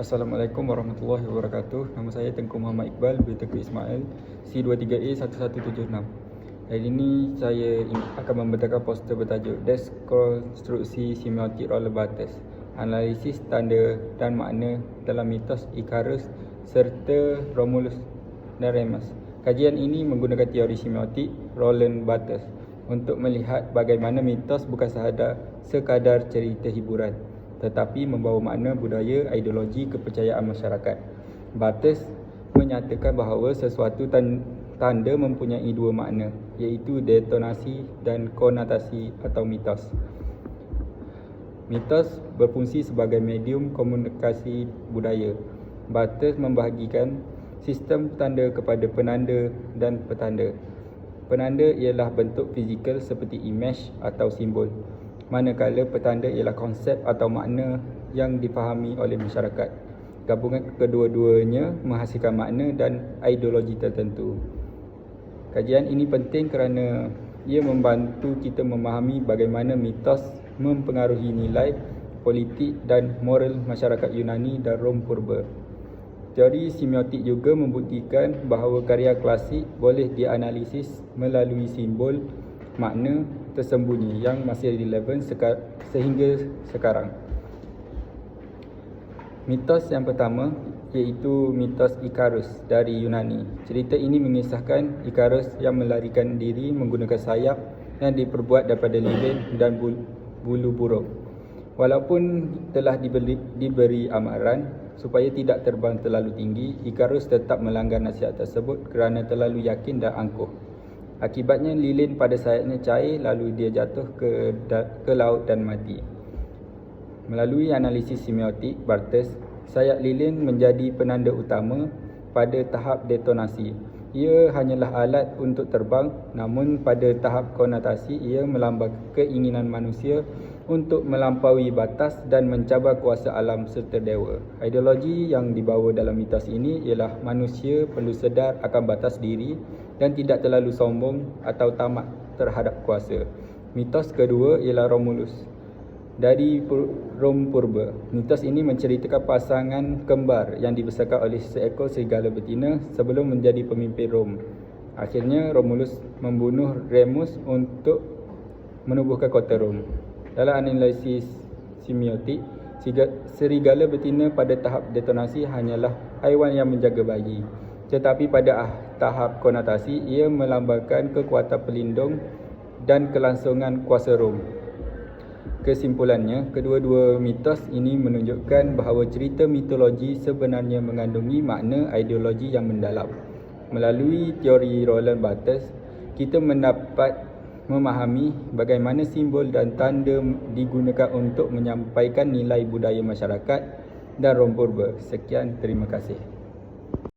Assalamualaikum warahmatullahi wabarakatuh. Nama saya Tengku Muhammad Iqbal bin Tengku Ismail, C23A1176. Hari ini saya akan membentangkan poster bertajuk Dekonstruksi Semiotik Roller Batas, Analisis Tanda dan Makna dalam Mitos Icarus serta Romulus dan Remus. Kajian ini menggunakan teori semiotik Roland Barthes untuk melihat bagaimana mitos bukan sekadar cerita hiburan, tetapi membawa makna budaya, ideologi, kepercayaan masyarakat. Barthes menyatakan bahawa sesuatu tanda mempunyai dua makna, iaitu detonasi dan konotasi atau mitos. Mitos berfungsi sebagai medium komunikasi budaya. Barthes membahagikan sistem tanda kepada penanda dan petanda. Penanda ialah bentuk fizikal seperti image atau simbol, manakala petanda ialah konsep atau makna yang difahami oleh masyarakat. Gabungan kedua-duanya menghasilkan makna dan ideologi tertentu. Kajian ini penting kerana ia membantu kita memahami bagaimana mitos mempengaruhi nilai, politik dan moral masyarakat Yunani dan Rom purba. Teori semiotik juga membuktikan bahawa karya klasik boleh dianalisis melalui simbol makna tersembunyi yang masih relevan sehingga sekarang. Mitos yang pertama iaitu mitos Icarus dari Yunani. Cerita ini mengisahkan Icarus yang melarikan diri menggunakan sayap yang diperbuat daripada lilin dan bulu burung. Walaupun telah diberi amaran supaya tidak terbang terlalu tinggi, Icarus tetap melanggar nasihat tersebut kerana terlalu yakin dan angkuh. Akibatnya lilin pada sayapnya cair, lalu dia jatuh ke laut dan mati. Melalui analisis semiotik Barthes, sayap lilin menjadi penanda utama pada tahap detonasi. Ia hanyalah alat untuk terbang, namun pada tahap konotasi ia melambangkan keinginan manusia untuk melampaui batas dan mencabar kuasa alam serta dewa. Ideologi yang dibawa dalam mitos ini ialah manusia perlu sedar akan batas diri dan tidak terlalu sombong atau tamak terhadap kuasa. Mitos kedua ialah Romulus dari Rom purba. Mitos ini menceritakan pasangan kembar yang dibesarkan oleh seekor serigala betina sebelum menjadi pemimpin Rom. Akhirnya Romulus membunuh Remus untuk menubuhkan kota Rom. Dalam analisis semiotik, serigala betina pada tahap detonasi hanyalah haiwan yang menjaga bayi. Tetapi pada tahap konotasi, ia melambangkan kekuatan pelindung dan kelangsungan kuasa Rom. Kesimpulannya, kedua-dua mitos ini menunjukkan bahawa cerita mitologi sebenarnya mengandungi makna ideologi yang mendalam. Melalui teori Roland Barthes, kita mendapat memahami bagaimana simbol dan tanda digunakan untuk menyampaikan nilai budaya masyarakat dan Rom purba. Sekian, terima kasih.